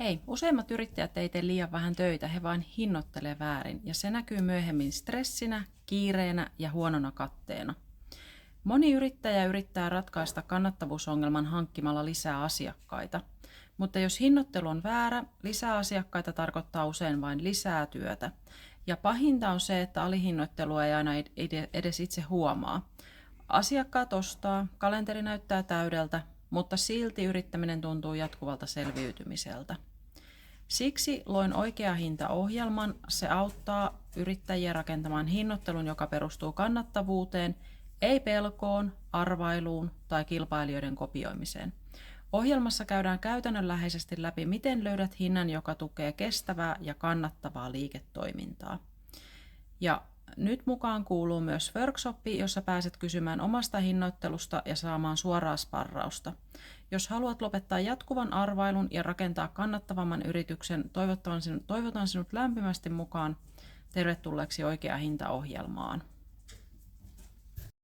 Hei, useimmat yrittäjät ei tee liian vähän töitä, he vain hinnoittelee väärin ja se näkyy myöhemmin stressinä, kiireenä ja huonona katteena. Moni yrittäjä yrittää ratkaista kannattavuusongelman hankkimalla lisää asiakkaita, mutta jos hinnoittelu on väärä, lisää asiakkaita tarkoittaa usein vain lisää työtä. Ja pahinta on se, että alihinnoittelua ei aina edes itse huomaa. Asiakkaat ostaa, kalenteri näyttää täydeltä, mutta silti yrittäminen tuntuu jatkuvalta selviytymiseltä. Siksi loin Oikea hinta-ohjelman. Se auttaa yrittäjiä rakentamaan hinnoittelun, joka perustuu kannattavuuteen, ei pelkoon, arvailuun tai kilpailijoiden kopioimiseen. Ohjelmassa käydään käytännönläheisesti läpi, miten löydät hinnan, joka tukee kestävää ja kannattavaa liiketoimintaa. Ja nyt mukaan kuuluu myös workshopi, jossa pääset kysymään omasta hinnoittelusta ja saamaan suoraa sparrausta. Jos haluat lopettaa jatkuvan arvailun ja rakentaa kannattavamman yrityksen, toivotan sinut lämpimästi mukaan. Tervetulleeksi Oikea hinta -ohjelmaan.